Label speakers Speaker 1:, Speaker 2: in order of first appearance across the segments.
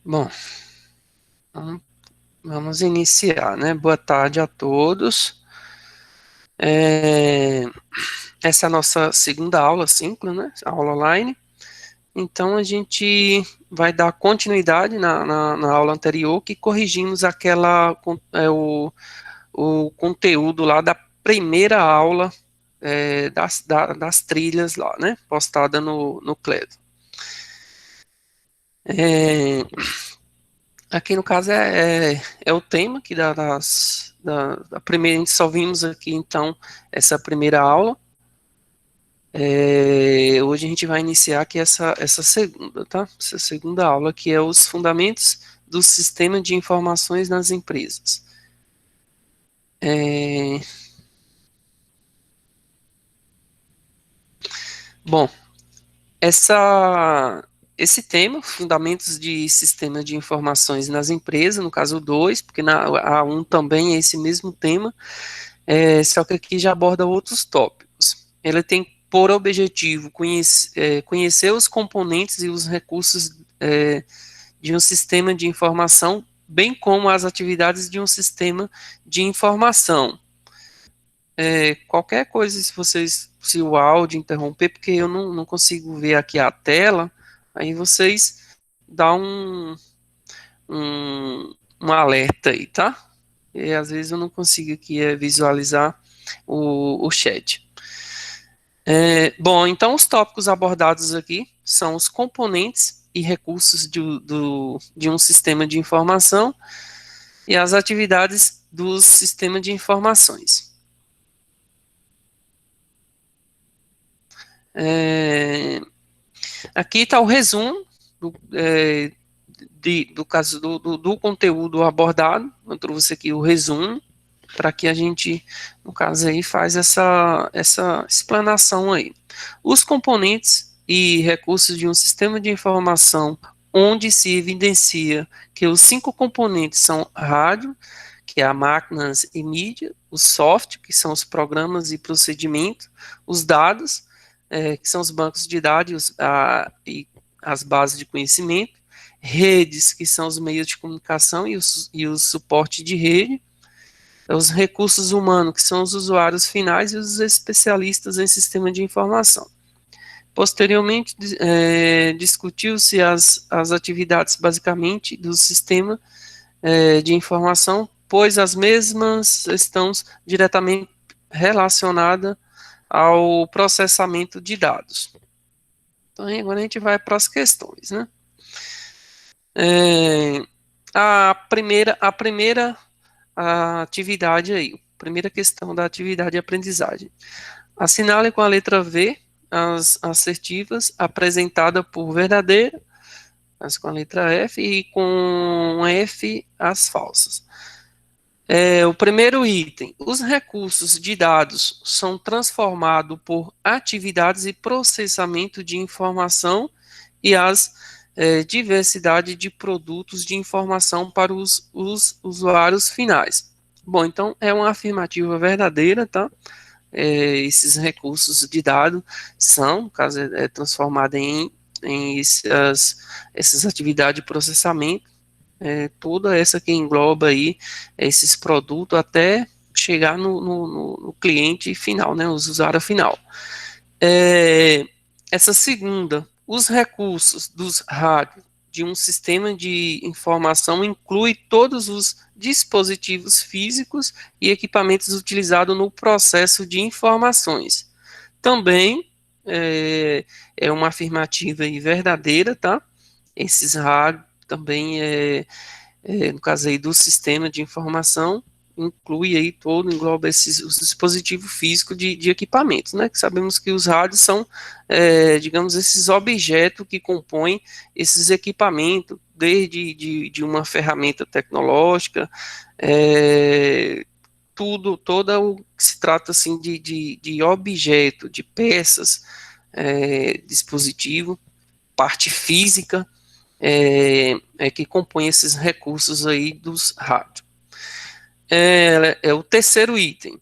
Speaker 1: Bom, vamos vamos iniciar, né? Boa tarde a todos. É, essa é a nossa segunda aula síncrona, né? Aula online. Então, a gente vai dar continuidade na aula anterior, que corrigimos o conteúdo lá da primeira aula das trilhas lá, né? Postada no Cledo. É, aqui no caso é o tema que da primeira, a gente só vimos aqui então essa primeira aula. Hoje a gente vai iniciar aqui essa segunda, tá? Essa segunda aula que é os fundamentos do sistema de informações nas empresas. É, bom, esse tema, fundamentos de sistema de informações nas empresas, no caso 2, porque na A1 também é esse mesmo tema. Só que aqui já aborda outros tópicos. Ele tem por objetivo conhecer os componentes e os recursos de um sistema de informação, bem como as atividades de um sistema de informação. Qualquer coisa, se o áudio interromper, porque eu não consigo ver aqui a tela, aí vocês dão um alerta aí, tá? E às vezes eu não consigo aqui visualizar o chat. Bom, então os tópicos abordados aqui são os componentes e recursos de um sistema de informação e as atividades do sistema de informações. É, aqui está o resumo do caso do conteúdo abordado. Eu trouxe aqui o resumo para que a gente, no caso aí, faz essa explanação aí. Os componentes e recursos de um sistema de informação onde se evidencia que os 5 componentes são rádio, que é a máquinas e mídia, o software, que são os programas e procedimentos, os dados, que são os bancos de dados e as bases de conhecimento, redes, que são os meios de comunicação e o suporte de rede, os recursos humanos, que são os usuários finais e os especialistas em sistema de informação. Posteriormente, discutiu-se as atividades, basicamente, do sistema de informação, pois as mesmas estão diretamente relacionadas ao processamento de dados. Então, agora a gente vai para as questões, né? A atividade aí, primeira questão da atividade de aprendizagem. Assinale com a letra V as assertivas apresentada por verdadeira, as com a letra F, e com F as falsas. O primeiro item, os recursos de dados são transformados por atividades e processamento de informação e as diversidade de produtos de informação para os usuários finais. Bom, então é uma afirmativa verdadeira, tá? Esses recursos de dados são, no caso, transformada em essas atividades de processamento, toda essa que engloba aí esses produtos até chegar no cliente final, né, o usuário final. Essa segunda, os recursos dos rádios de um sistema de informação inclui todos os dispositivos físicos e equipamentos utilizados no processo de informações. Também é uma afirmativa e verdadeira, tá? Esses rádios também no caso aí do sistema de informação, inclui aí engloba os dispositivos físicos de equipamentos, né, que sabemos que os rádios são, digamos, esses objetos que compõem esses equipamentos, desde de uma ferramenta tecnológica, toda o que se trata, assim, de objeto, de peças, dispositivo, parte física, que compõe esses recursos aí dos rádios. O terceiro item.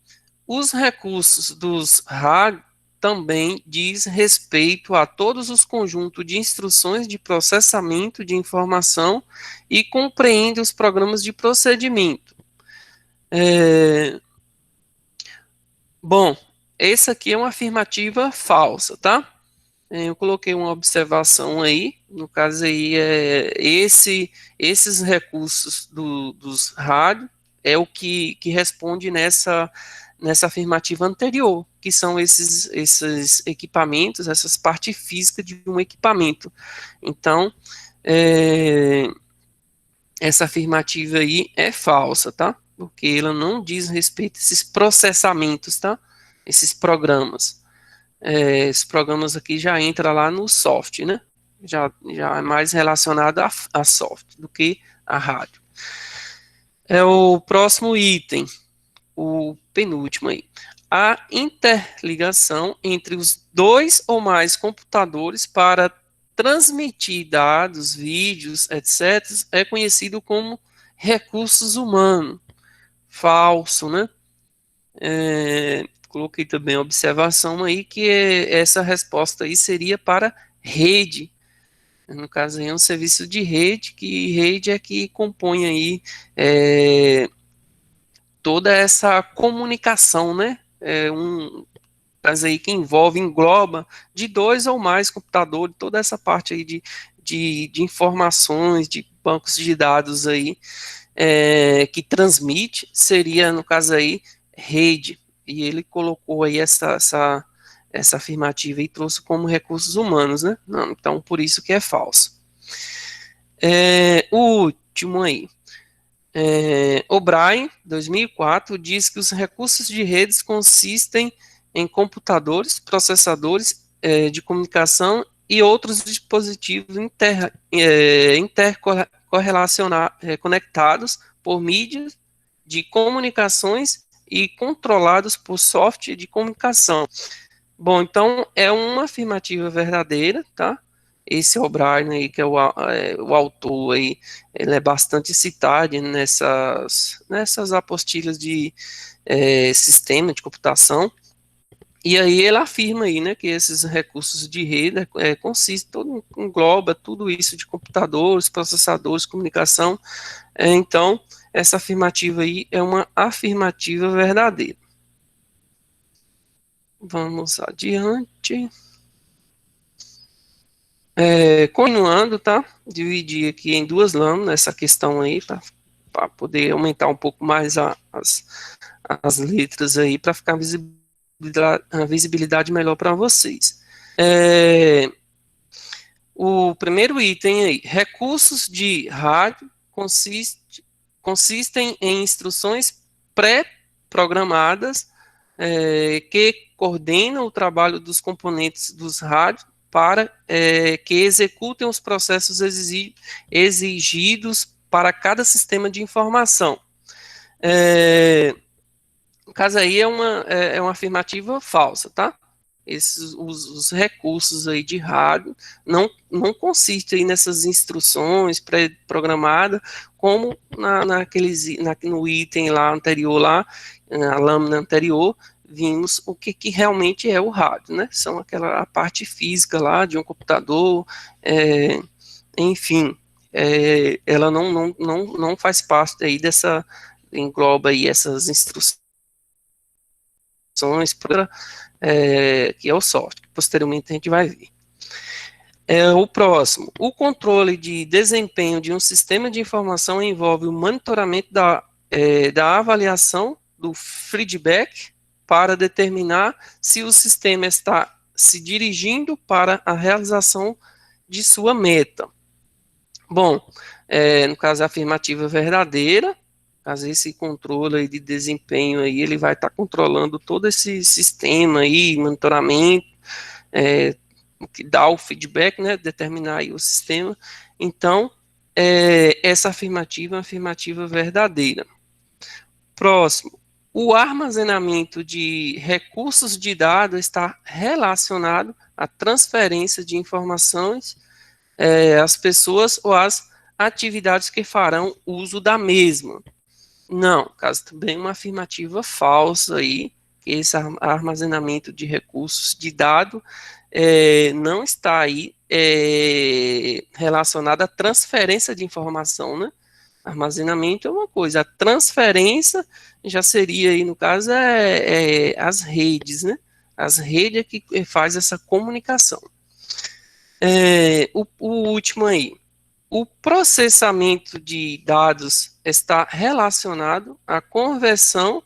Speaker 1: Os recursos dos rádios também diz respeito a todos os conjuntos de instruções de processamento de informação e compreende os programas de procedimento. Bom, essa aqui é uma afirmativa falsa, tá? Eu coloquei uma observação aí, no caso aí, esses recursos dos rádios é o que responde nessa afirmativa anterior, que são esses equipamentos, essas partes físicas de um equipamento. Então, essa afirmativa aí é falsa, tá? Porque ela não diz respeito a esses processamentos, tá? Esses programas. Esses programas aqui já entra lá no software, né? Já é mais relacionado a software do que a rádio. É o próximo item, o penúltimo aí. A interligação entre os dois ou mais computadores para transmitir dados, vídeos, etc., é conhecido como recursos humanos. Falso, né? Coloquei também a observação aí que essa resposta aí seria para rede. No caso aí é um serviço de rede, que rede é que compõe aí toda essa comunicação, né? Caso aí que engloba de dois ou mais computadores, toda essa parte aí de informações, de bancos de dados aí, que transmite, seria, no caso aí, rede. E ele colocou aí essa afirmativa e trouxe como recursos humanos, né? Não, então, por isso que é falso. O último aí. O'Brien, 2004, diz que os recursos de redes consistem em computadores, processadores de comunicação e outros dispositivos conectados por mídias de comunicações e controlados por software de comunicação. Bom, então é uma afirmativa verdadeira, tá? Esse O'Brien aí, que é o autor aí, ele é bastante citado nessas apostilas de sistema de computação. E aí ele afirma aí, né, que esses recursos de rede engloba tudo isso de computadores, processadores, comunicação. Então, essa afirmativa aí é uma afirmativa verdadeira. Vamos adiante. Continuando, tá? Dividir aqui em duas lâminas essa questão aí, para poder aumentar um pouco mais as letras aí, para ficar a visibilidade melhor para vocês. O primeiro item aí, recursos de rádio consistem em instruções pré-programadas que coordenam o trabalho dos componentes dos rádios para que executem os processos exigidos para cada sistema de informação. No caso aí é uma afirmativa falsa, tá? Os recursos aí de rádio não consistem nessas instruções pré-programadas, como no item lá anterior, lá, na lâmina anterior, vimos o que realmente é o rádio, né? São a parte física lá de um computador, enfim, ela não faz parte aí engloba aí essas instruções que é o software, que posteriormente a gente vai ver. O próximo, o controle de desempenho de um sistema de informação envolve o monitoramento da avaliação do feedback para determinar se o sistema está se dirigindo para a realização de sua meta. Bom, no caso a afirmativa verdadeira, caso esse controle aí de desempenho aí, ele vai estar controlando todo esse sistema aí, monitoramento, que dá o feedback, né, determinar aí o sistema. Então, essa afirmativa é uma afirmativa verdadeira. Próximo, o armazenamento de recursos de dados está relacionado à transferência de informações às pessoas ou às atividades que farão uso da mesma. Não, caso também uma afirmativa falsa aí, porque esse armazenamento de recursos de dado não está aí relacionado à transferência de informação, né? Armazenamento é uma coisa, a transferência já seria aí, no caso, as redes, né? As redes é que faz essa comunicação. O último aí, o processamento de dados está relacionado à conversão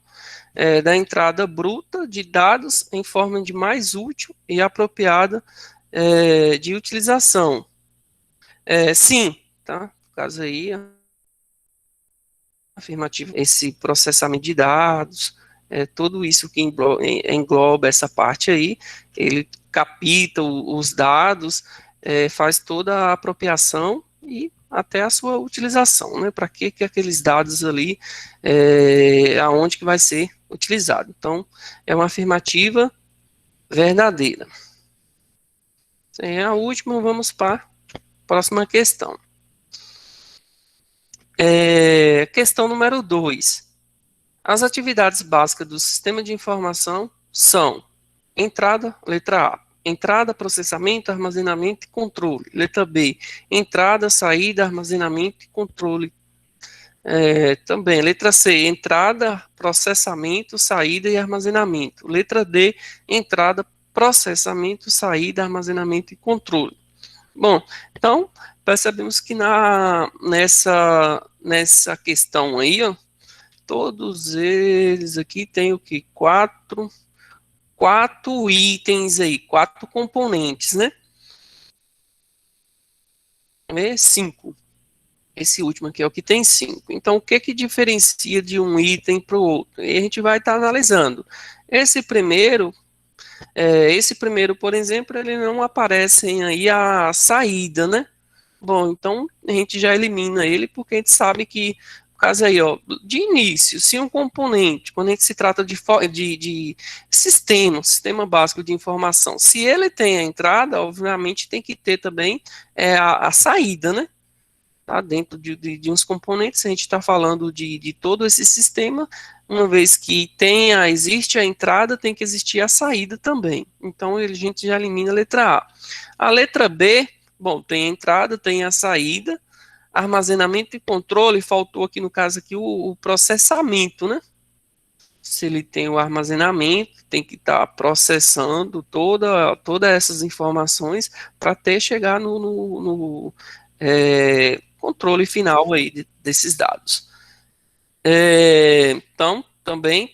Speaker 1: da entrada bruta de dados em forma de mais útil e apropriada de utilização. Sim, tá? No caso aí, afirmativo, esse processamento de dados, tudo isso que engloba essa parte aí, ele capta os dados, faz toda a apropriação e até a sua utilização, né? Para que aqueles dados ali, aonde que vai ser utilizado. Então, é uma afirmativa verdadeira. A última, vamos para a próxima questão. Questão número 2. As atividades básicas do sistema de informação são entrada, letra A, entrada, processamento, armazenamento e controle. Letra B, entrada, saída, armazenamento e controle. Também, letra C, entrada, processamento, saída e armazenamento. Letra D, entrada, processamento, saída, armazenamento e controle. Bom, então, percebemos que nessa questão aí, ó, todos eles aqui tem o que? Quatro itens aí, 4 componentes, né? 5. Esse último aqui é o que tem 5. Então, o que diferencia de um item para o outro? E a gente vai estar analisando. Esse primeiro, por exemplo, ele não aparece aí a saída, né? Bom, então a gente já elimina ele, porque a gente sabe que, no caso aí, ó, de início, se um componente, quando a gente se trata de sistema básico de informação, se ele tem a entrada, obviamente tem que ter também a saída, né? Tá? Dentro de uns componentes, a gente está falando de todo esse sistema, uma vez que existe a entrada, tem que existir a saída também. Então, a gente já elimina a letra A. A letra B, bom, tem a entrada, tem a saída, armazenamento e controle, faltou aqui no caso aqui o processamento, né? Se ele tem o armazenamento, tem que estar processando todas essas informações para até chegar no controle final aí desses dados. Então, também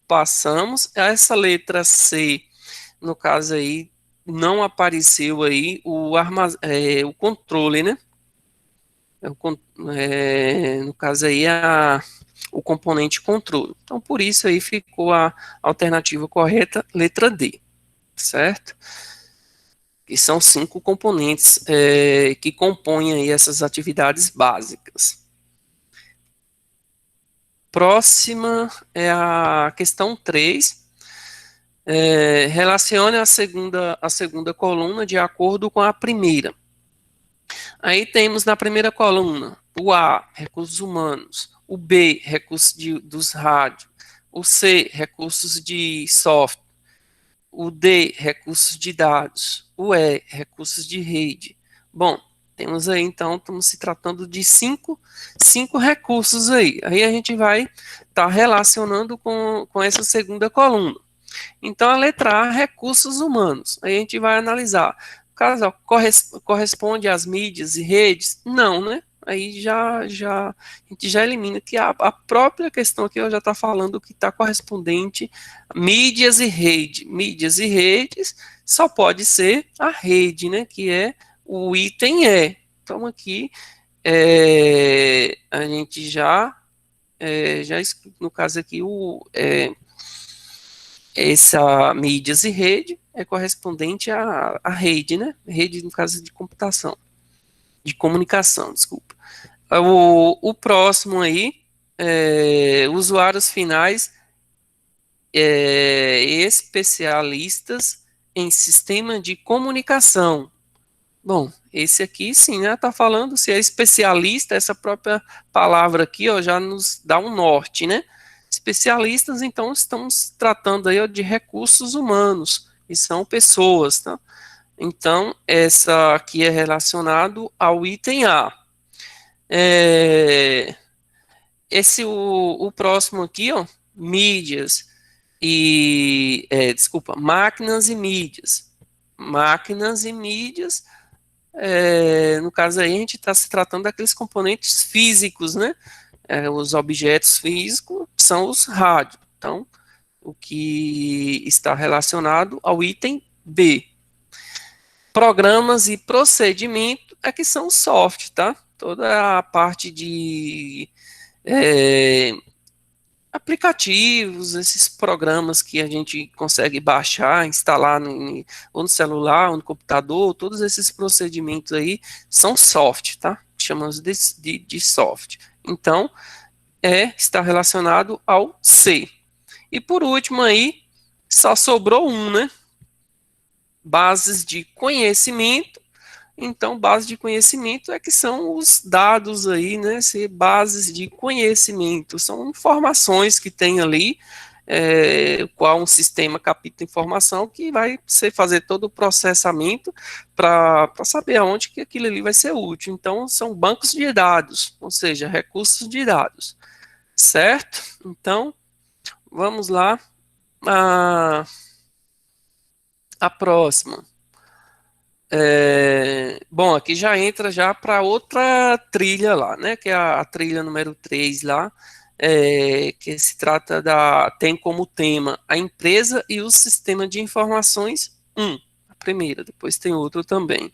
Speaker 1: passamos. Essa letra C, no caso aí, não apareceu aí o controle, né? No caso aí, o componente controle. Então, por isso aí ficou a alternativa correta, letra D, certo? Que são 5 componentes que compõem aí essas atividades básicas. Próxima é a questão 3. Relacione a segunda coluna de acordo com a primeira. Aí temos na primeira coluna o A, recursos humanos, o B, recursos dos rádios, o C, recursos de software, o D, recursos de dados, o E, recursos de rede. Bom, temos aí, então, estamos se tratando de cinco recursos aí. Aí a gente vai estar relacionando com essa segunda coluna. Então, a letra A, recursos humanos. Aí a gente vai analisar. Caso corresponde às mídias e redes? Não, né? Aí a gente já elimina que a própria questão aqui já está falando que está correspondente a mídias e rede. Mídias e redes só pode ser a rede, né? Que é o item E. Então, aqui a gente já no caso aqui, essa mídias e rede é correspondente à rede, né? Rede, no caso de computação, de comunicação, desculpa. O próximo aí, usuários finais especialistas em sistema de comunicação. Bom, esse aqui sim, né? Tá falando se é especialista, essa própria palavra aqui, ó, já nos dá um norte, né? Especialistas, então, estamos tratando aí de recursos humanos, e são pessoas, tá? Então, essa aqui é relacionado ao item A. O próximo aqui, ó, mídias desculpa, máquinas e mídias. Máquinas e mídias, no caso aí, a gente está se tratando daqueles componentes físicos, né? Os objetos físicos são os rádios. Então, o que está relacionado ao item B. Programas e procedimento é que são soft, tá? Toda a parte de aplicativos, esses programas que a gente consegue baixar, instalar ou no celular, ou no computador, todos esses procedimentos aí são soft, tá? Chamamos de soft. Então, está relacionado ao C. E por último aí, só sobrou um, né? Bases de conhecimento. Então, base de conhecimento é que são os dados aí, né? Bases de conhecimento, são informações que tem ali, qual um sistema capta informação que vai fazer todo o processamento para saber aonde que aquilo ali vai ser útil. Então, são bancos de dados, ou seja, recursos de dados, certo? Então, vamos lá, a próxima. Bom, aqui já entra já para outra trilha lá, né? Que é a trilha número 3 lá, que se trata tem como tema a empresa e o sistema de informações 1, a primeira, depois tem outro também.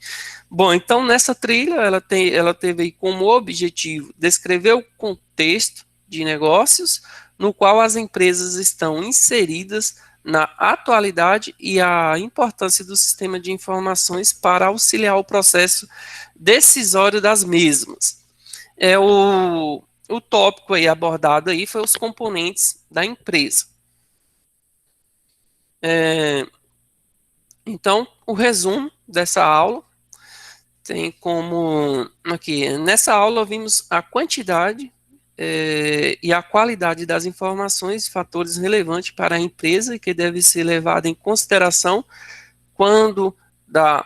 Speaker 1: Bom, então nessa trilha ela teve aí como objetivo descrever o contexto de negócios no qual as empresas estão inseridas na atualidade e a importância do sistema de informações para auxiliar o processo decisório das mesmas. O tópico aí abordado aí foi os componentes da empresa. Então, o resumo dessa aula tem como aqui, nessa aula vimos a quantidade e a qualidade das informações, fatores relevantes para a empresa e que deve ser levado em consideração quando da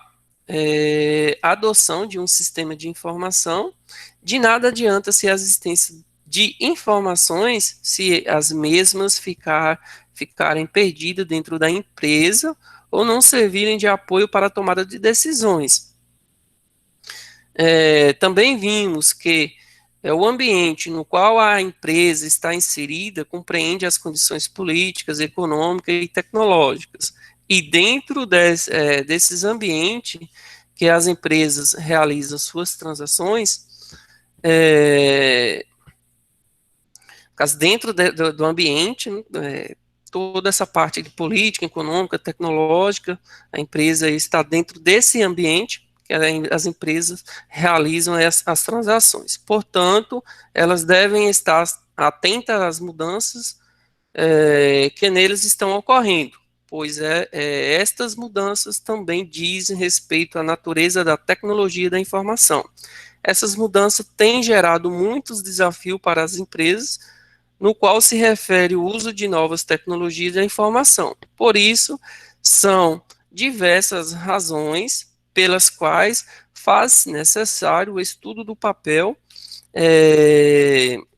Speaker 1: adoção de um sistema de informação. De nada adianta se a existência de informações, se as mesmas ficarem perdidas dentro da empresa ou não servirem de apoio para a tomada de decisões. Também vimos que o ambiente no qual a empresa está inserida compreende as condições políticas, econômicas e tecnológicas. E dentro desses ambientes que as empresas realizam suas transações, dentro do ambiente, toda essa parte de política, econômica, tecnológica, a empresa está dentro desse ambiente que as empresas realizam as transações. Portanto, elas devem estar atentas às mudanças que neles estão ocorrendo, pois estas mudanças também dizem respeito à natureza da tecnologia da informação. Essas mudanças têm gerado muitos desafios para as empresas, no qual se refere o uso de novas tecnologias da informação. Por isso, são diversas razões pelas quais faz necessário o estudo do papel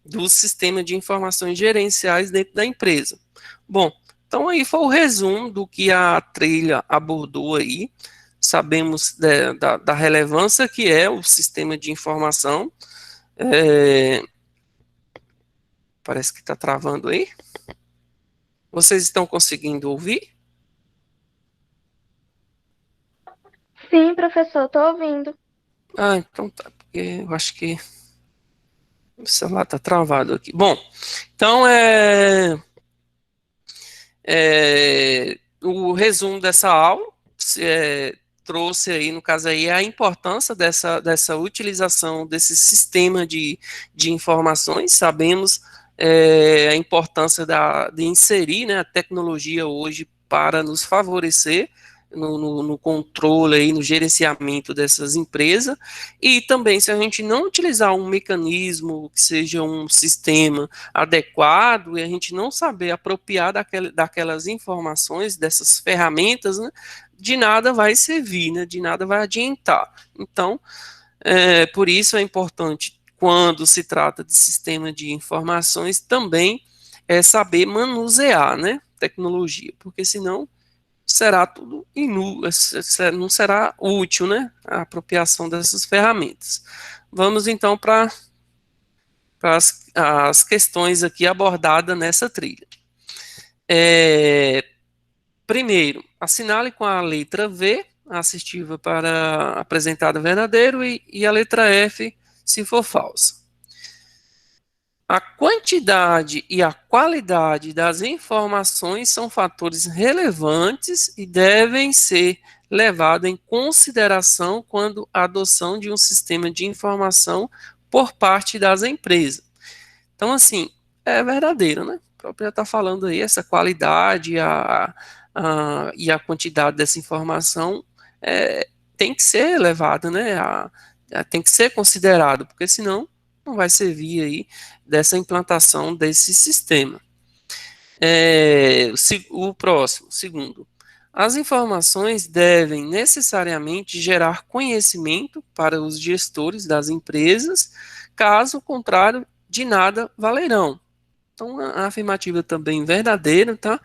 Speaker 1: do sistema de informações gerenciais dentro da empresa. Bom, então aí foi o resumo do que a trilha abordou aí. Sabemos da relevância que é o sistema de informação. Parece que está travando aí. Vocês estão conseguindo ouvir?
Speaker 2: Sim, professor, estou ouvindo.
Speaker 1: Ah, então tá, porque eu acho que o celular está travado aqui. Bom, então o resumo dessa aula trouxe aí, no caso aí, a importância dessa utilização desse sistema de informações. Sabemos a importância de inserir, né, a tecnologia hoje para nos favorecer no controle, aí, no gerenciamento dessas empresas, e também se a gente não utilizar um mecanismo que seja um sistema adequado, e a gente não saber apropriar daquelas informações, dessas ferramentas, né, de nada vai servir, né, de nada vai adiantar. Então, por isso é importante, quando se trata de sistema de informações, também saber manusear, né, tecnologia, porque senão será tudo inútil, não será útil, né, a apropriação dessas ferramentas. Vamos então para as questões aqui abordadas nessa trilha. Primeiro, assinale com a letra V, assertiva para apresentada verdadeiro, e a letra F, se for falsa. A quantidade e a qualidade das informações são fatores relevantes e devem ser levados em consideração quando a adoção de um sistema de informação por parte das empresas. Então, assim, é verdadeiro, né? O próprio já está falando aí, essa qualidade e a quantidade dessa informação tem que ser levada, né? Tem que ser considerado, porque senão não vai servir aí dessa implantação desse sistema. O próximo, segundo, as informações devem necessariamente gerar conhecimento para os gestores das empresas, caso contrário, de nada valerão. Então, a afirmativa também verdadeira, tá?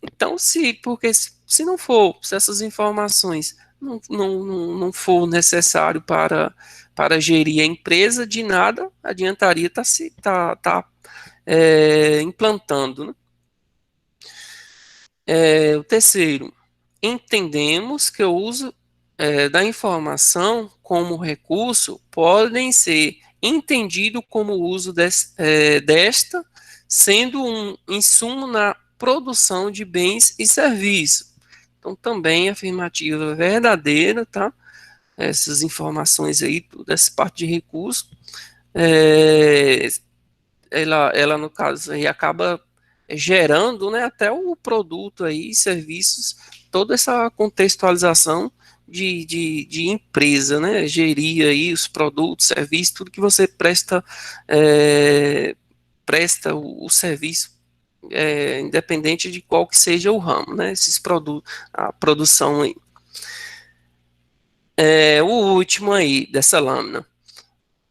Speaker 1: Então, porque se não for, se essas informações não for necessário para gerir a empresa, de nada adiantaria estar implantando, né? O terceiro, entendemos que o uso da informação como recurso podem ser entendido como o uso desta, sendo um insumo na produção de bens e serviços. Então, também afirmativa verdadeira, tá? Essas informações aí, toda essa parte de recurso, ela no caso aí acaba gerando, né, até o produto aí, serviços, toda essa contextualização de empresa, né, gerir aí os produtos, serviços, tudo que você presta o serviço, independente de qual que seja o ramo, né, esses produtos, a produção aí. O último aí dessa lâmina.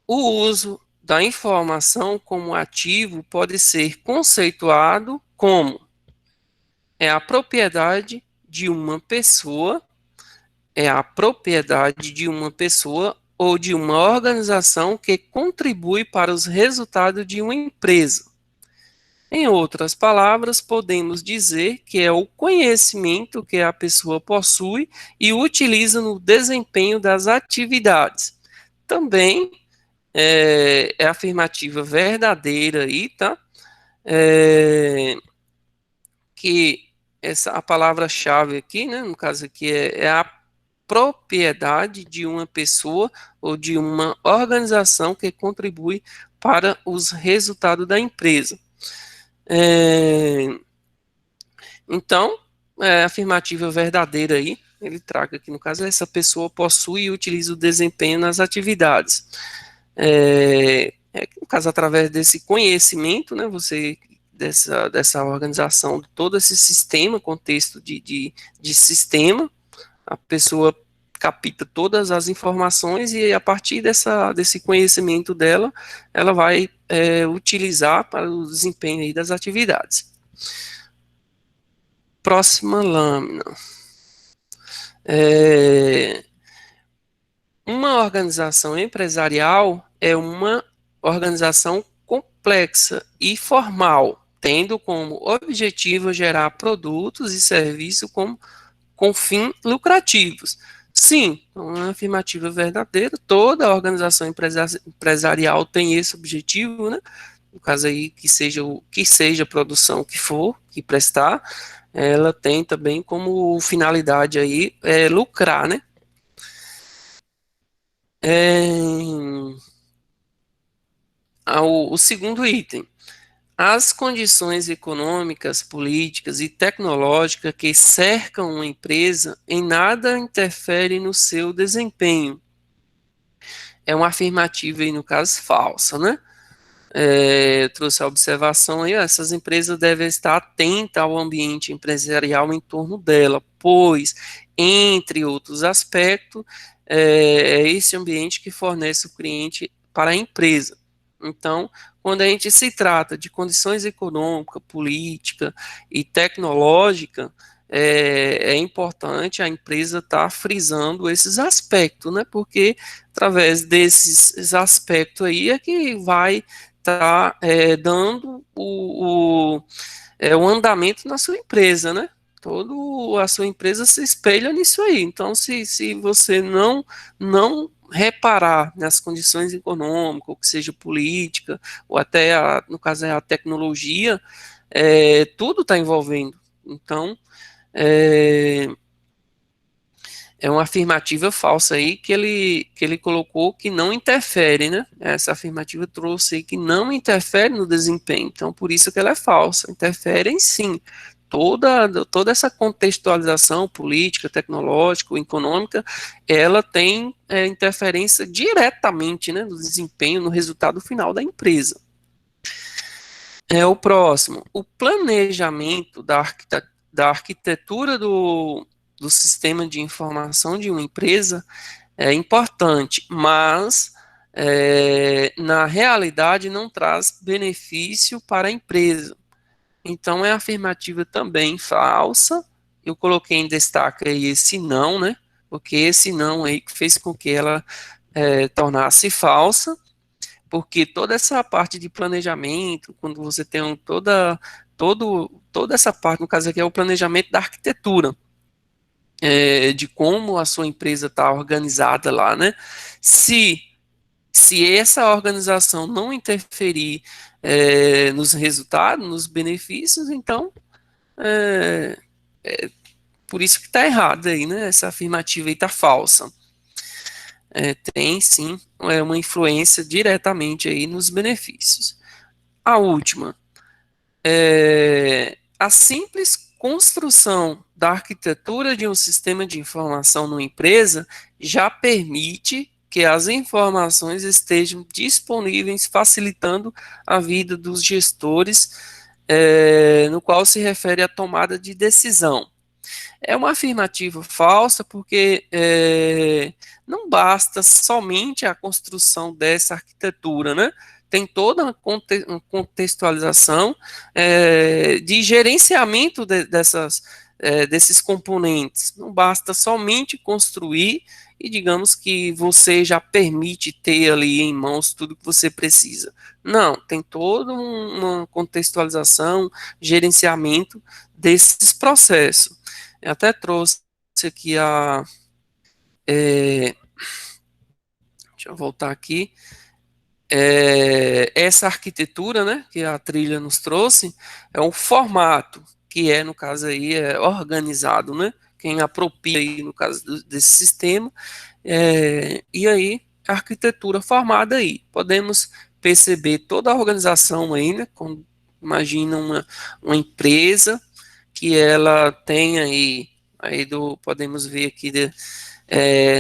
Speaker 1: O uso da informação como ativo pode ser conceituado como a propriedade de uma pessoa, a propriedade de uma pessoa ou de uma organização que contribui para os resultados de uma empresa. Em outras palavras, podemos dizer que é o conhecimento que a pessoa possui e utiliza no desempenho das atividades. Também é afirmativa verdadeira aí, tá? Que a palavra-chave aqui, né, no caso aqui, é a propriedade de uma pessoa ou de uma organização que contribui para os resultados da empresa. Então, afirmativa verdadeira aí, ele traga aqui, no caso, essa pessoa possui e utiliza o desempenho nas atividades. No caso, através desse conhecimento, né, dessa organização, de todo esse sistema, contexto de sistema, a pessoa capta todas as informações e a partir desse conhecimento dela, ela vai utilizar para o desempenho aí das atividades. Próxima lâmina. Uma organização empresarial é uma organização complexa e formal, tendo como objetivo gerar produtos e serviços com fins lucrativos. Sim, uma afirmativa verdadeira, toda organização empresarial tem esse objetivo, né? No caso aí, que seja a produção que for, que prestar, ela tem também como finalidade aí lucrar, né? O segundo item. As condições econômicas, políticas e tecnológicas que cercam uma empresa em nada interferem no seu desempenho. É uma afirmativa aí, no caso, falsa, né? Eu trouxe a observação aí, ó, essas empresas devem estar atentas ao ambiente empresarial em torno dela, pois, entre outros aspectos, é esse ambiente que fornece o cliente para a empresa. Então, quando a gente se trata de condições econômica, política e tecnológica, é importante a empresa estar frisando esses aspectos, né? Porque através desses aspectos aí é que vai estar dando o andamento na sua empresa, né? Toda a sua empresa se espelha nisso aí. Então, se você não reparar nas condições econômicas, ou que seja política, ou até, no caso, a tecnologia, tudo está envolvendo. Então, é, é uma afirmativa falsa aí que ele colocou que não interfere, né? Essa afirmativa trouxe aí que não interfere no desempenho. Então, por isso que ela é falsa. Interfere em sim. Toda essa contextualização política, tecnológica, econômica, ela tem interferência diretamente, né, no desempenho, no resultado final da empresa. O próximo, o planejamento da arquitetura do sistema de informação de uma empresa é importante, mas na realidade não traz benefício para a empresa. Então é afirmativa também falsa. Eu coloquei em destaque aí esse não, né? Porque esse não aí fez com que ela tornasse falsa, porque toda essa parte de planejamento, quando você tem toda essa parte, no caso aqui é o planejamento da arquitetura, de como a sua empresa está organizada lá, né? Se, se essa organização não interferir nos resultados, nos benefícios, então é, por isso que está errado aí, né? Essa afirmativa aí está falsa. Tem sim uma influência diretamente aí nos benefícios. A última, a simples construção da arquitetura de um sistema de informação numa empresa já permite que as informações estejam disponíveis, facilitando a vida dos gestores, no qual se refere à tomada de decisão. É uma afirmativa falsa porque não basta somente a construção dessa arquitetura, né? Tem toda uma contextualização de gerenciamento desses componentes. Não basta somente construir e digamos que você já permite ter ali em mãos tudo que você precisa. Não, tem toda uma contextualização, gerenciamento desses processos. Eu até trouxe aqui deixa eu voltar aqui, essa arquitetura, né, que a trilha nos trouxe, é um formato, que no caso aí, organizado, né, quem apropria aí, no caso desse sistema, e aí, a arquitetura formada aí, podemos perceber toda a organização aí, né, imagina uma empresa, que ela tem aí podemos ver aqui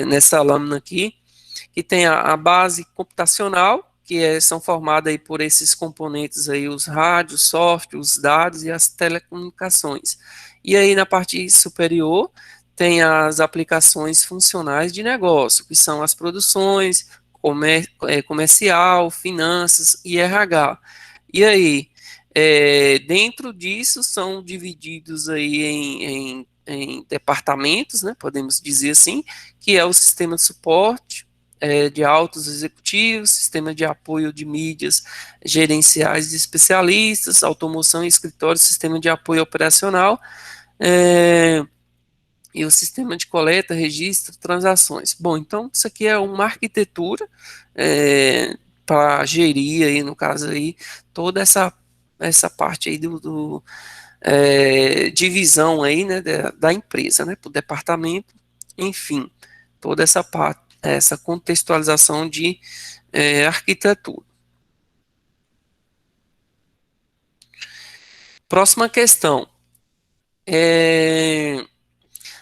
Speaker 1: nessa lâmina aqui, que tem a base computacional, que são formadas aí por esses componentes aí, os rádios, software, os dados e as telecomunicações. E aí na parte superior tem as aplicações funcionais de negócio, que são as produções, comercial, finanças e RH. E aí, dentro disso são divididos aí em departamentos, né, podemos dizer assim, que é o sistema de suporte, de altos executivos, sistema de apoio de mídias gerenciais de especialistas, automoção e escritório, sistema de apoio operacional, e o sistema de coleta, registro, transações. Bom, então isso aqui é uma arquitetura para gerir aí, no caso aí, toda essa parte aí divisão aí, né, da empresa, né, para o departamento, enfim, toda essa parte, essa contextualização de arquitetura. Próxima questão. É,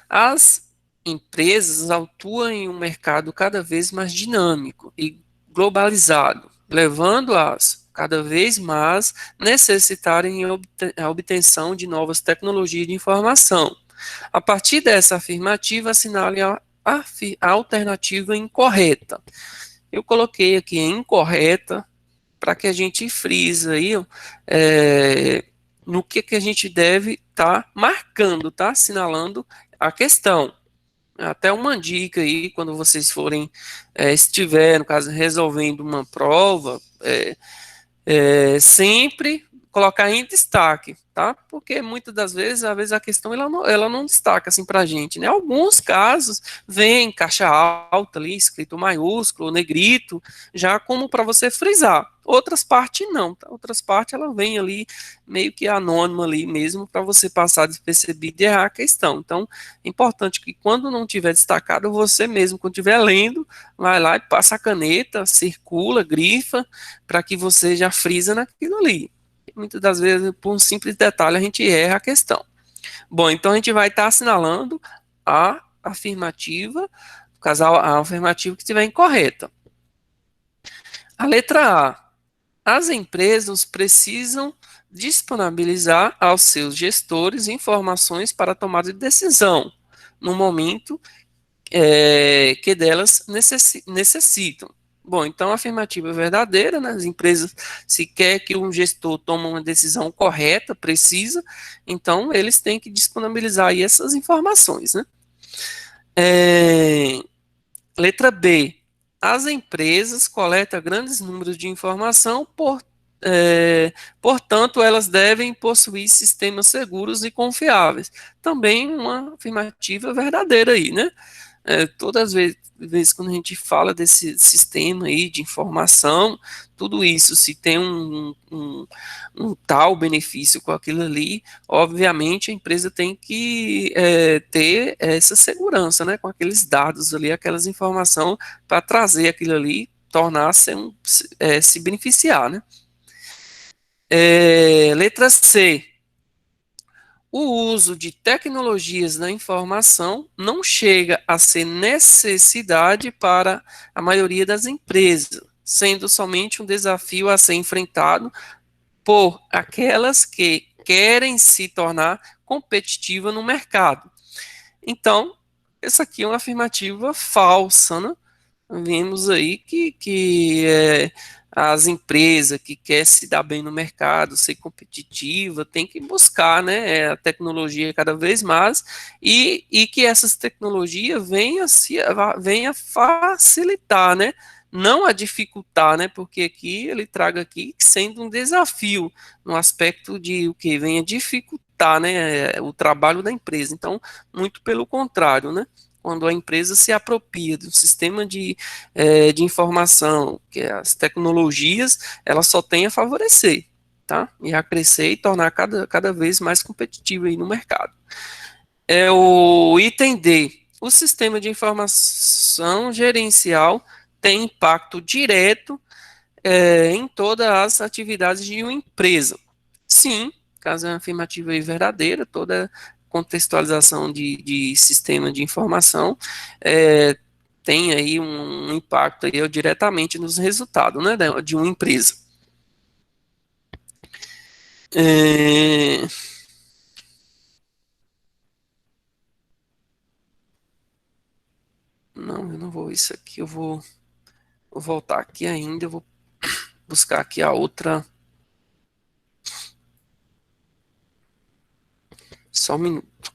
Speaker 1: as empresas atuam em um mercado cada vez mais dinâmico e globalizado, levando-as cada vez mais necessitarem a obtenção de novas tecnologias de informação. A partir dessa afirmativa, assinale a alternativa incorreta. Eu coloquei aqui incorreta para que a gente frise aí no que a gente deve estar marcando, tá? Assinalando a questão. Até uma dica aí, quando vocês forem, estiver, no caso, resolvendo uma prova, sempre colocar em destaque, tá? Porque muitas das vezes, às vezes a questão ela não destaca assim para a gente, né? Alguns casos vem caixa alta ali, escrito maiúsculo, negrito, já como para você frisar. Outras partes não, tá? Outras partes ela vem ali meio que anônima ali mesmo para você passar despercebido e errar a questão. Então, é importante que quando não tiver destacado, você mesmo, quando estiver lendo, vai lá e passa a caneta, circula, grifa, para que você já frisa naquilo ali. Muitas das vezes, por um simples detalhe, a gente erra a questão. Bom, então a gente vai estar assinalando a afirmativa, no caso, a afirmativa que estiver incorreta. A letra A. As empresas precisam disponibilizar aos seus gestores informações para tomada de decisão, no momento que delas necessitam. Bom, então a afirmativa é verdadeira, né? As empresas, se quer que um gestor tome uma decisão correta, precisa, então eles têm que disponibilizar aí essas informações, né? É, letra B. As empresas coletam grandes números de informação, portanto, elas devem possuir sistemas seguros e confiáveis. Também uma afirmativa verdadeira aí, né? Todas as vezes quando a gente fala desse sistema aí de informação, tudo isso, se tem um tal benefício com aquilo ali, obviamente a empresa tem que ter essa segurança, né, com aqueles dados ali, aquelas informações para trazer aquilo ali, tornar-se se beneficiar, né? Letra C. O uso de tecnologias da informação não chega a ser necessidade para a maioria das empresas, sendo somente um desafio a ser enfrentado por aquelas que querem se tornar competitiva no mercado. Então, essa aqui é uma afirmativa falsa, né? Vemos aí que as empresas que querem se dar bem no mercado, ser competitiva, tem que buscar, né, a tecnologia cada vez mais e que essas tecnologias venha facilitar, né, não a dificultar, né, porque aqui ele traga aqui sendo um desafio no aspecto de o que venha dificultar, né, o trabalho da empresa. Então, muito pelo contrário, né? Quando a empresa se apropria do sistema de informação, que é as tecnologias, ela só tem a favorecer, tá? E a crescer e tornar cada vez mais competitiva aí no mercado. É o item D. O sistema de informação gerencial tem impacto direto em todas as atividades de uma empresa. Sim, caso é uma afirmativa aí verdadeira, toda contextualização de sistema de informação é, tem aí um impacto aí, diretamente nos resultados, né, de uma empresa. É, não, eu não vou isso aqui, vou voltar aqui ainda, eu vou buscar aqui a outra, só um minuto.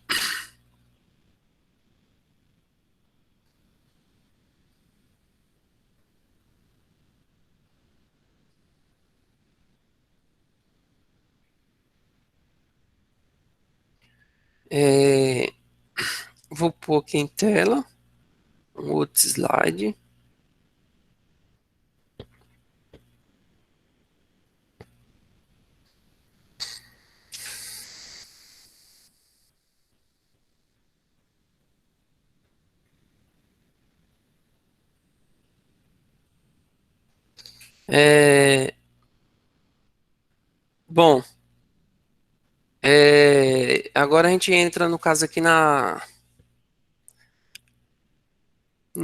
Speaker 1: É, vou pôr aqui em tela um outro slide. É, bom, Agora a gente entra, no caso aqui, na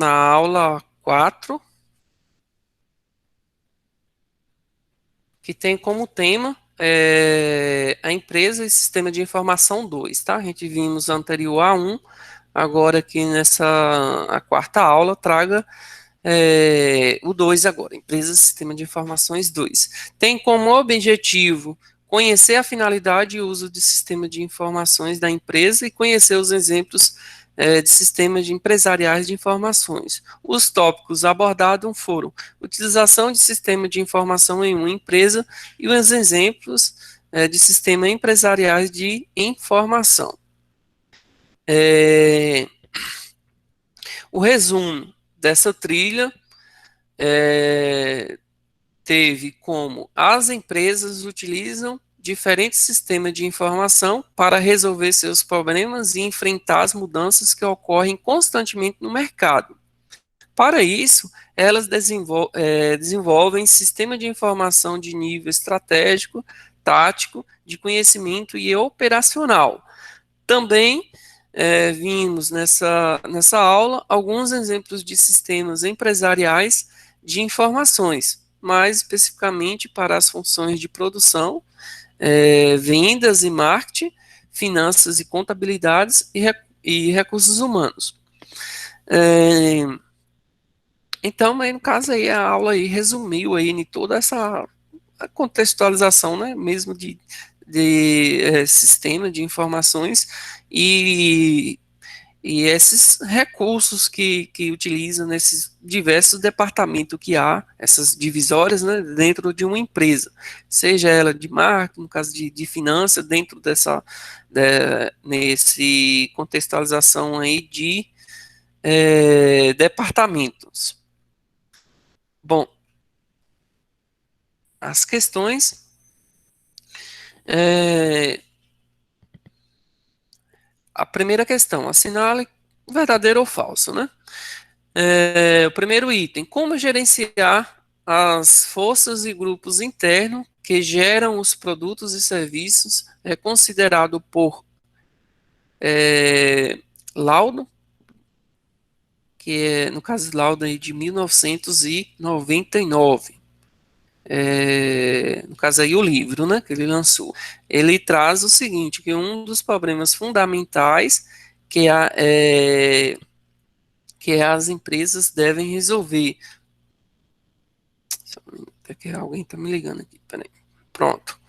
Speaker 1: aula 4, que tem como tema a empresa e sistema de informação 2, tá? A gente vimos anterior a 1, agora aqui nessa a quarta aula, traga o 2 agora, empresa e sistema de informações 2. Tem como objetivo conhecer a finalidade e uso de sistema de informações da empresa e conhecer os exemplos de sistemas de empresariais de informações. Os tópicos abordados foram utilização de sistema de informação em uma empresa e os exemplos de sistemas empresariais de informação. O resumo dessa trilha teve como as empresas utilizam diferentes sistemas de informação para resolver seus problemas e enfrentar as mudanças que ocorrem constantemente no mercado. Para isso, elas desenvolvem sistemas de informação de nível estratégico, tático, de conhecimento e operacional. Também vimos nessa aula alguns exemplos de sistemas empresariais de informações, mais especificamente para as funções de produção, vendas e marketing, finanças e contabilidades e recursos humanos. Então, aí, no caso, aí, a aula aí resumiu aí em toda essa contextualização, né, mesmo de sistema de informações e, e esses recursos que utiliza nesses diversos departamentos que há, essas divisórias, né, dentro de uma empresa, seja ela de marketing, no caso de finanças, dentro nesse contextualização aí de departamentos. Bom, as questões a primeira questão, assinale verdadeiro ou falso, né? O primeiro item, como gerenciar as forças e grupos internos que geram os produtos e serviços é considerado por laudo, que é, no caso, laudo aí de 1999. No caso aí o livro, né, que ele lançou, ele traz o seguinte, que um dos problemas fundamentais que as empresas devem resolver. Porque alguém está me ligando aqui, peraí. Pronto.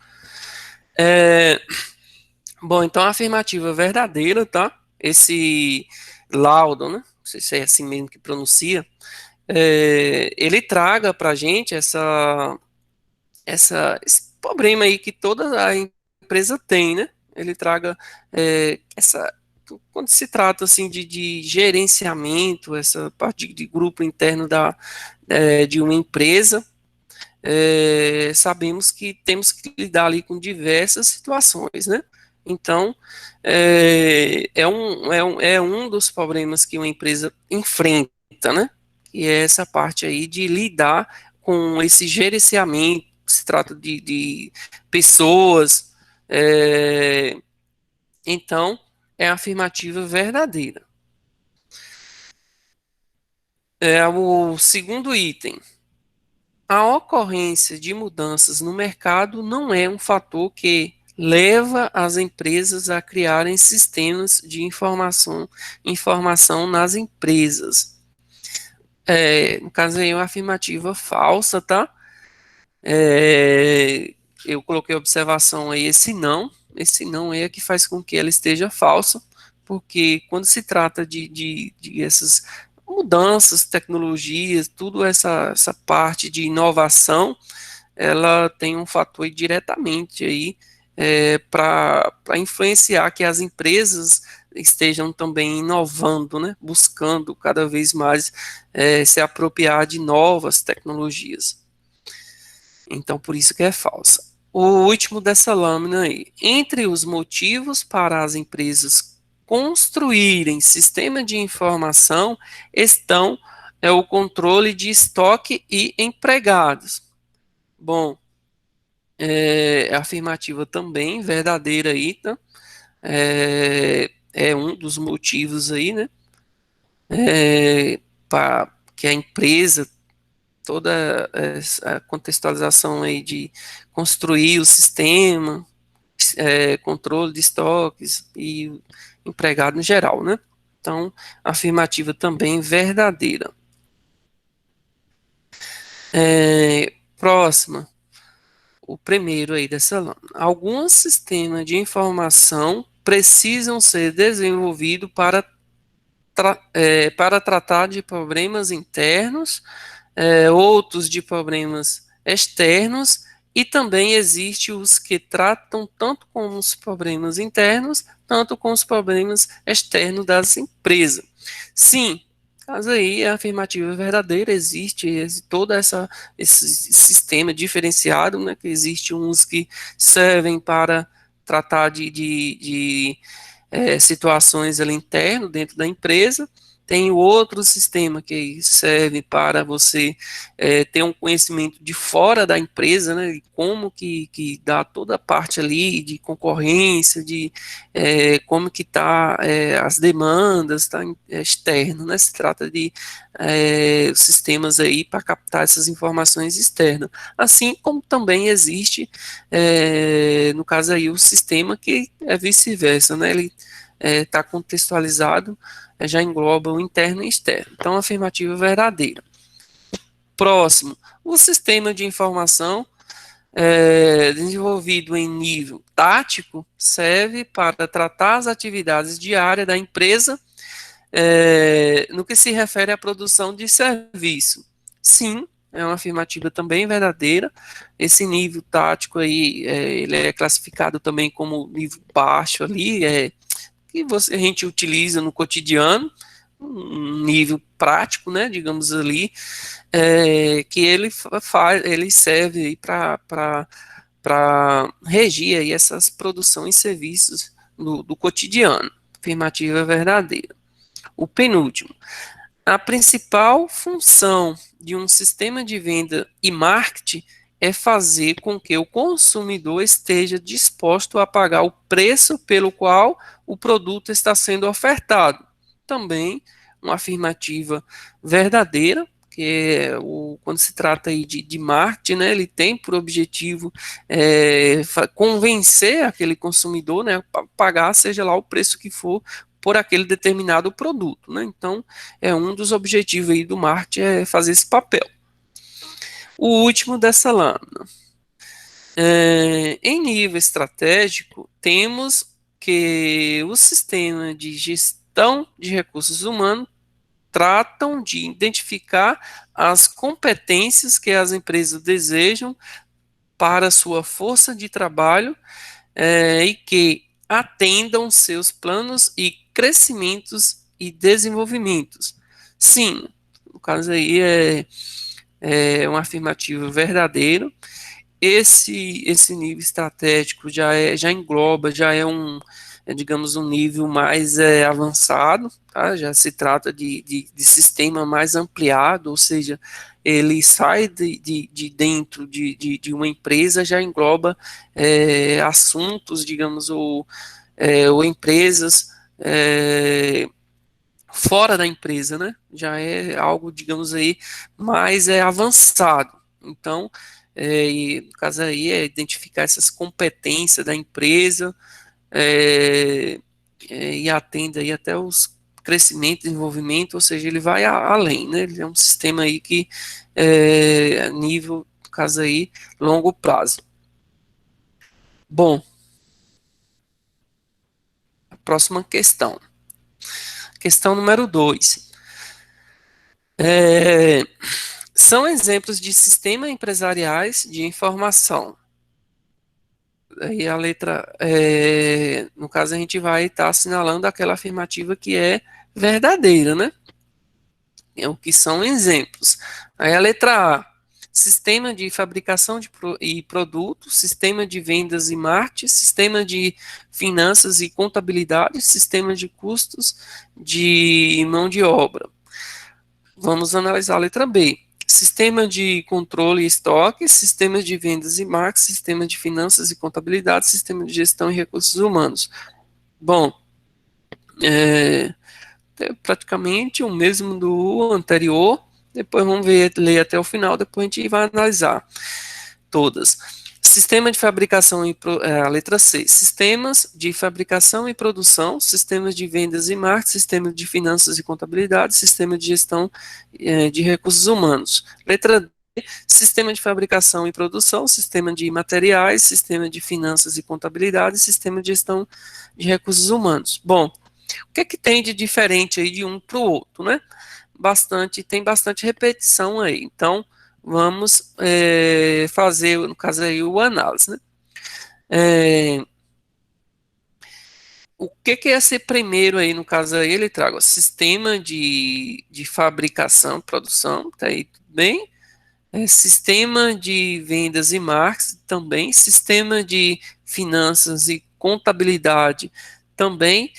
Speaker 1: Bom, então a afirmativa verdadeira, tá? Esse laudo, né? Não sei se é assim mesmo que pronuncia. Ele traga para a gente esse problema aí que toda a empresa tem, né? Ele traga quando se trata assim de gerenciamento, essa parte de grupo interno de uma empresa, sabemos que temos que lidar ali com diversas situações, né? Então, é um dos problemas que uma empresa enfrenta, né? E é essa parte aí de lidar com esse gerenciamento, se trata de pessoas, então, é a afirmativa verdadeira. O segundo item. A ocorrência de mudanças no mercado não é um fator que leva as empresas a criarem sistemas de informação nas empresas. No caso aí, é uma afirmativa falsa, tá? Eu coloquei observação aí, esse não é que faz com que ela esteja falsa, porque quando se trata de essas mudanças, tecnologias, tudo essa parte de inovação, ela tem um fator aí diretamente aí para influenciar que as empresas estejam também inovando, né, buscando cada vez mais se apropriar de novas tecnologias. Então, por isso que é falsa. O último dessa lâmina aí. Entre os motivos para as empresas construírem sistema de informação estão o controle de estoque e empregados. Bom, afirmativa também, verdadeira aí, tá? É um dos motivos aí, né? Para que a empresa, toda essa contextualização aí de construir o sistema, controle de estoques e empregado no geral, né? Então, afirmativa também verdadeira. Próxima, o primeiro aí dessa lâmina. Alguns sistemas de informação precisam ser desenvolvidos para tratar de problemas internos, outros de problemas externos, e também existe os que tratam tanto com os problemas internos, tanto com os problemas externos das empresas. Sim, caso aí a afirmativa verdadeira, existe todo esse sistema diferenciado, né, que existe uns que servem para tratar de situações ali interno dentro da empresa. Tem o outro sistema que serve para você ter um conhecimento de fora da empresa, né, de como que dá toda a parte ali de concorrência, de como que está as demandas, tá, externo, né, se trata de sistemas aí para captar essas informações externas, assim como também existe, no caso aí, o sistema que é vice-versa, né, ele está contextualizado, já engloba o interno e externo. Então, afirmativa verdadeira. Próximo, o sistema de informação desenvolvido em nível tático serve para tratar as atividades diárias da empresa no que se refere à produção de serviço. Sim, é uma afirmativa também verdadeira. Esse nível tático aí, ele é classificado também como nível baixo ali, que a gente utiliza no cotidiano, um nível prático, né, digamos ali, que ele serve para regir aí essas produções e serviços do cotidiano. Afirmativa verdadeira. O penúltimo. A principal função de um sistema de venda e marketing é fazer com que o consumidor esteja disposto a pagar o preço pelo qual o produto está sendo ofertado. Também uma afirmativa verdadeira, que quando se trata aí de marketing, né, ele tem por objetivo convencer aquele consumidor, né, a pagar seja lá o preço que for por aquele determinado produto, né? Então, um dos objetivos aí do marketing é fazer esse papel. O último dessa lâmina. Em nível estratégico, temos que o sistema de gestão de recursos humanos tratam de identificar as competências que as empresas desejam para sua força de trabalho e que atendam seus planos e crescimentos e desenvolvimentos. Sim, no caso aí é uma afirmativa verdadeira. Esse nível estratégico já engloba, já é digamos, um nível mais avançado, tá? Já se trata de sistema mais ampliado, ou seja, ele sai de dentro de uma empresa, já engloba assuntos, digamos, ou empresas fora da empresa, né? Já é algo, digamos aí, mais avançado. Então, no caso aí, identificar essas competências da empresa e atende aí até os crescimento, desenvolvimento, ou seja, ele vai além, né? Ele é um sistema aí que a nível, no caso aí, longo prazo. Bom, a próxima questão. Questão número 2. São exemplos de sistemas empresariais de informação. Aí a letra, no caso, a gente vai estar assinalando aquela afirmativa que é verdadeira, né? É o que são exemplos. Aí a letra A, sistema de fabricação e produtos, sistema de vendas e marketing, sistema de finanças e contabilidade, sistema de custos de mão de obra. Vamos analisar a letra B. sistema de controle e estoque, sistema de vendas e marketing, sistema de finanças e contabilidade, sistema de gestão e recursos humanos. Bom, é praticamente o mesmo do anterior. Depois vamos ver, ler até o final, depois a gente vai analisar todas. Sistema de fabricação e a letra C. Sistemas de fabricação e produção, sistemas de vendas e marketing, sistema de finanças e contabilidade, sistema de gestão de recursos humanos. Letra D. Sistema de fabricação e produção, sistema de materiais, sistema de finanças e contabilidade, sistema de gestão de recursos humanos. Bom, o que é que tem de diferente aí de um para o outro, né? Tem bastante repetição aí. Então, vamos fazer, no caso aí, o análise, né? É, o que é esse primeiro aí, no caso aí, ele traga o sistema de fabricação, produção, tá aí tudo bem? Sistema de vendas e marketing também, sistema de finanças e contabilidade também,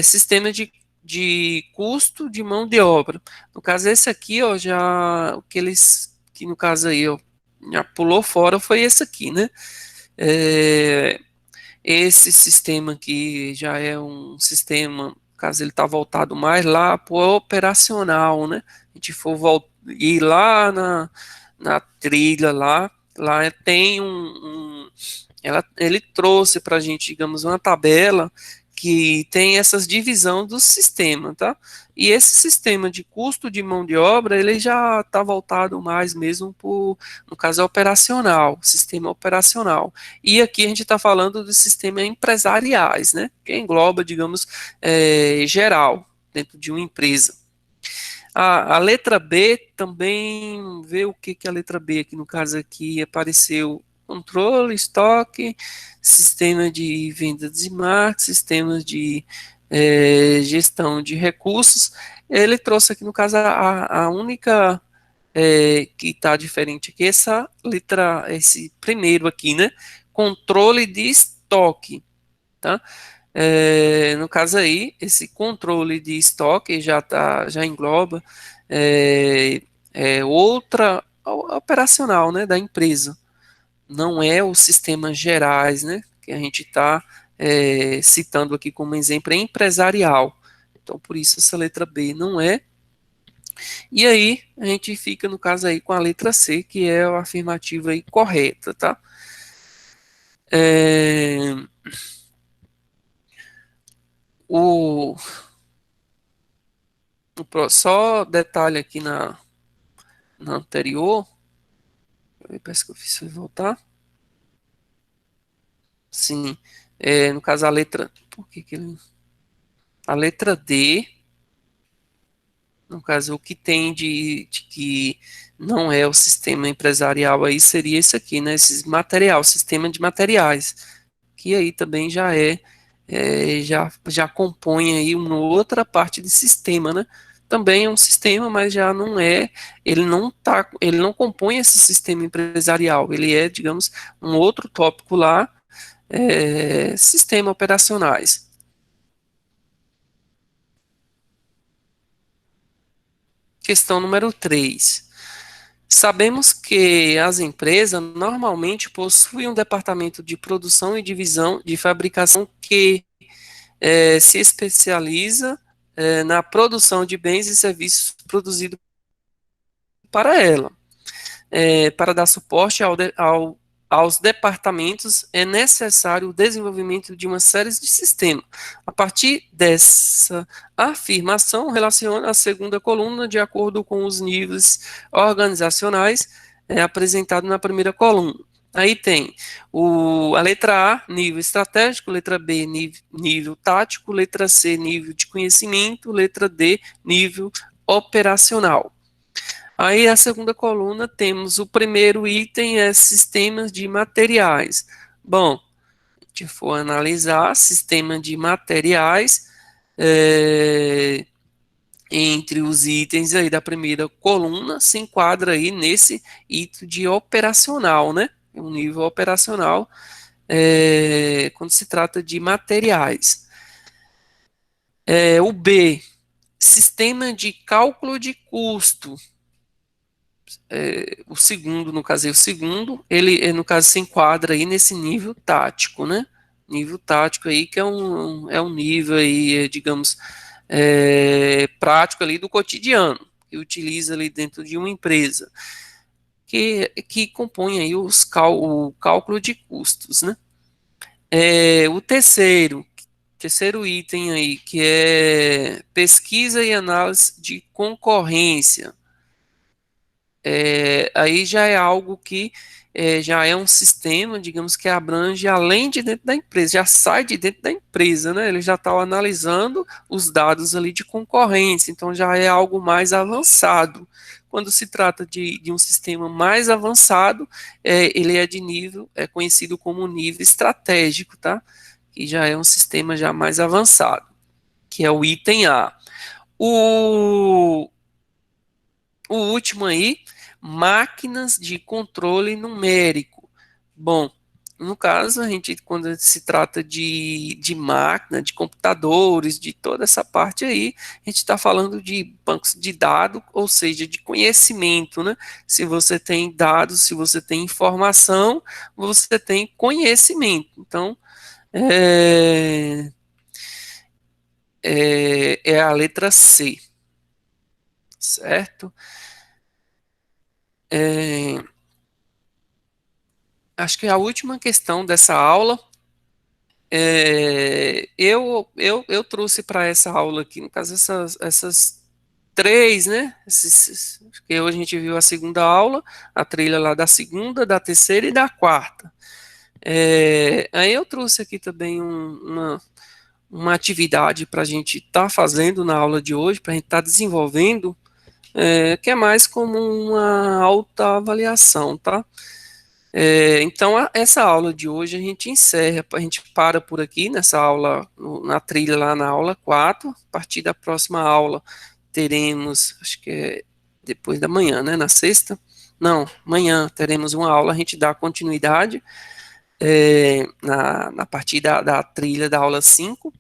Speaker 1: sistema de custo de mão de obra. No caso, esse aqui, ó, já, o que eles, que no caso aí, ó, já pulou fora foi esse aqui, né? É, esse sistema aqui já é um sistema, caso ele está voltado mais lá para o operacional, né? A gente for ir lá na trilha lá tem ele trouxe para a gente, digamos, uma tabela que tem essas divisão do sistema, tá? E esse sistema de custo de mão de obra, ele já está voltado mais mesmo por, no caso, operacional, sistema operacional. E aqui a gente está falando dos sistemas empresariais, né? Que engloba, digamos, geral, dentro de uma empresa. A letra B também, vê o que a letra B aqui, no caso aqui, apareceu controle, estoque, sistema de vendas e marketing, sistemas de gestão de recursos. Ele trouxe aqui, no caso, a única que está diferente aqui, esse primeiro aqui, né? Controle de estoque, tá? No caso aí, esse controle de estoque já engloba outra operacional, né, da empresa. Não é os sistemas gerais, né, que a gente está citando aqui como exemplo empresarial. Então, por isso essa letra B não é. E aí, a gente fica, no caso aí, com a letra C, que é a afirmativa aí correta, tá? É, o, só detalhe aqui na anterior, parece que eu fiz voltar. Sim, no caso a letra, por que ele, a letra D, no caso o que tem de que não é o sistema empresarial aí seria esse aqui, né? Esse material, sistema de materiais, que aí também já compõe aí uma outra parte de sistema, né? Também é um sistema, mas já não é, ele não compõe esse sistema empresarial, ele é, digamos, um outro tópico lá, sistema operacionais. Questão número 3. Sabemos que as empresas normalmente possuem um departamento de produção e divisão de fabricação que se especializa na produção de bens e serviços produzidos para ela. Para dar suporte aos departamentos, é necessário o desenvolvimento de uma série de sistemas. A partir dessa afirmação, relaciona a segunda coluna de acordo com os níveis organizacionais apresentados na primeira coluna. Aí tem a letra A, nível estratégico, letra B, nível tático, letra C, nível de conhecimento, letra D, nível operacional. Aí a segunda coluna temos o primeiro item é sistemas de materiais. Bom, se a gente for analisar sistema de materiais, entre os itens aí da primeira coluna se enquadra aí nesse item de operacional, né? Um nível operacional quando se trata de materiais. O B, sistema de cálculo de custo. o segundo, no caso, ele, no caso, se enquadra aí nesse nível tático, né? Nível tático aí, que é um nível aí, digamos, prático ali do cotidiano, que utiliza ali dentro de uma empresa, que compõe aí o cálculo de custos, né? O terceiro item aí, que é pesquisa e análise de concorrência. Aí já é algo que já é um sistema, digamos, que abrange além de dentro da empresa, já sai de dentro da empresa, né? Ele já está analisando os dados ali de concorrência, então já é algo mais avançado. Quando se trata de um sistema mais avançado, ele é de nível, é conhecido como nível estratégico, tá? Que já é um sistema já mais avançado, que é o item A. O, o último aí, máquinas de controle numérico. Bom, no caso, quando se trata de máquina, de computadores, de toda essa parte aí, a gente está falando de bancos de dados, ou seja, de conhecimento, né? Se você tem dados, se você tem informação, você tem conhecimento. Então, é a letra C, certo? É, acho que a última questão dessa aula, eu trouxe para essa aula aqui, no caso, essas três, né? Que hoje a gente viu a segunda aula, a trilha lá da segunda, da terceira e da quarta. Aí eu trouxe aqui também uma atividade para a gente estar fazendo na aula de hoje, para a gente estar desenvolvendo, que é mais como uma autoavaliação, tá? Então, essa aula de hoje a gente encerra, a gente para por aqui nessa aula, na trilha lá na aula 4. A partir da próxima aula teremos, acho que é depois da manhã, né, na sexta? Não, amanhã teremos uma aula, a gente dá continuidade na partir da trilha da aula 5.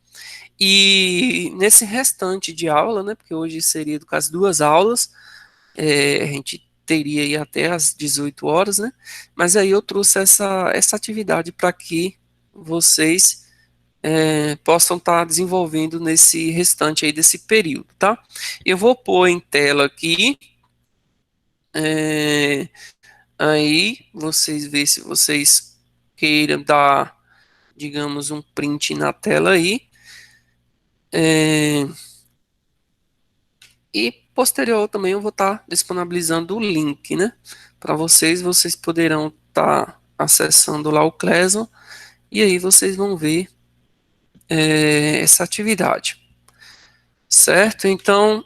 Speaker 1: E nesse restante de aula, né, porque hoje seria, do caso, 2 aulas, a gente teria aí até às 18 horas, né? Mas aí eu trouxe essa atividade para que vocês possam estar desenvolvendo nesse restante aí desse período, tá? Eu vou pôr em tela aqui, aí vocês veem se vocês queiram dar, digamos, um print na tela aí, e posterior também eu vou estar disponibilizando o link, né? Para vocês poderão estar acessando lá o Classroom, e aí vocês vão ver essa atividade, certo? Então,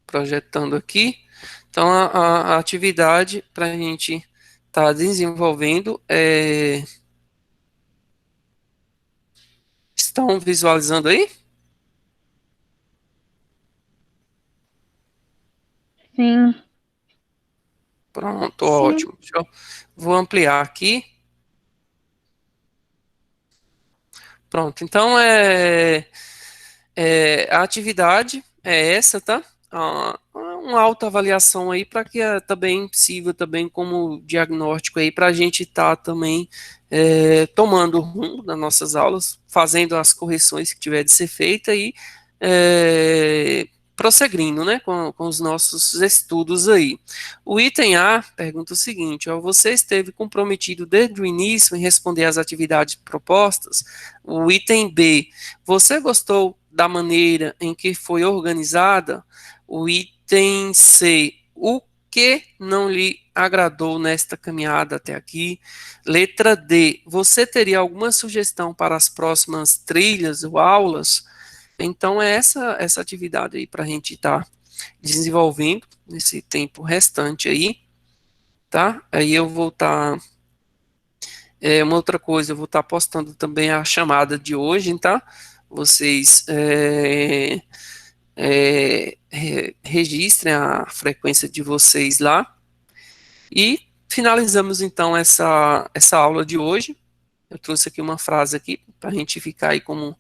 Speaker 1: projetando aqui, então a atividade para a gente estar desenvolvendo estão visualizando aí?
Speaker 2: Sim,
Speaker 1: Pronto,
Speaker 2: sim,
Speaker 1: ótimo. Vou ampliar aqui. Pronto, então a atividade é essa, tá? Uma autoavaliação aí para que também sirva também como diagnóstico aí para a gente estar também tomando o rumo das nossas aulas, fazendo as correções que tiver de ser feita e prosseguindo, né, com os nossos estudos aí. O item A pergunta o seguinte: ó, você esteve comprometido desde o início em responder às atividades propostas? O item B: você gostou da maneira em que foi organizada? O item C: o que não lhe agradou nesta caminhada até aqui? Letra D: você teria alguma sugestão para as próximas trilhas ou aulas? Então, é essa atividade aí para a gente estar desenvolvendo nesse tempo restante aí, tá? Aí eu vou estar. Uma outra coisa, eu vou estar postando também a chamada de hoje, tá? Vocês registrem a frequência de vocês lá. E finalizamos então essa aula de hoje. Eu trouxe aqui uma frase aqui para a gente ficar aí como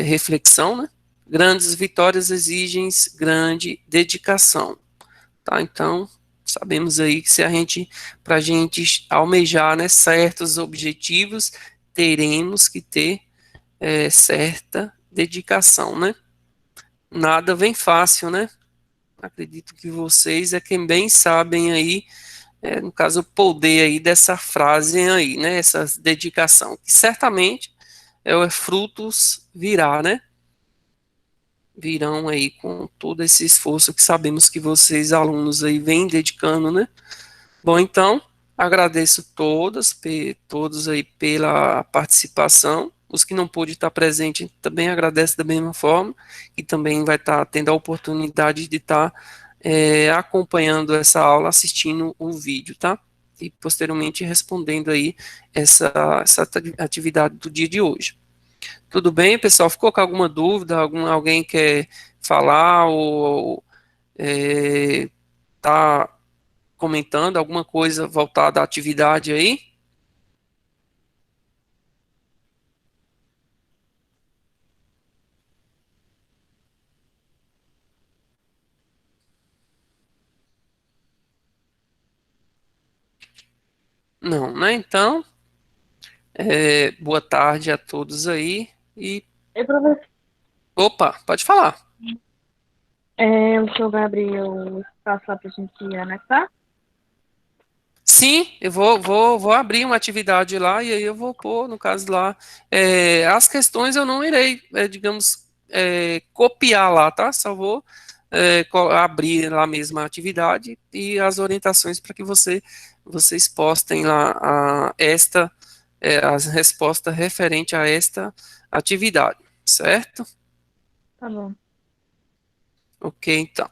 Speaker 1: reflexão, né? Grandes vitórias exigem grande dedicação, tá? Então, sabemos aí que se a gente, para a gente almejar, né, certos objetivos, teremos que ter certa dedicação, né? Nada vem fácil, né? Acredito que vocês é quem bem sabem aí, no caso, o poder aí dessa frase aí, né? Essa dedicação, que certamente frutos virá, né? Virão aí com todo esse esforço que sabemos que vocês, alunos aí, vêm dedicando, né? Bom, então, agradeço todos aí pela participação. Os que não pôde estar presente também agradeço da mesma forma, e também vai estar tendo a oportunidade de estar acompanhando essa aula, assistindo o vídeo, tá? E posteriormente respondendo aí essa atividade do dia de hoje. Tudo bem, pessoal? Ficou com alguma dúvida? Alguém quer falar ou tá comentando alguma coisa voltada à atividade aí? Não, né? Então, boa tarde a todos aí e
Speaker 2: E professor,
Speaker 1: opa, pode falar.
Speaker 2: o senhor vai abrir o espaço lá para a gente anexar?
Speaker 1: Sim, eu vou abrir uma atividade lá e aí eu vou pôr, no caso lá, as questões eu não irei, digamos, copiar lá, tá? Só vou abrir lá mesmo a atividade e as orientações para que vocês postem lá as respostas referente a esta atividade, certo?
Speaker 2: Tá bom.
Speaker 1: Ok, então.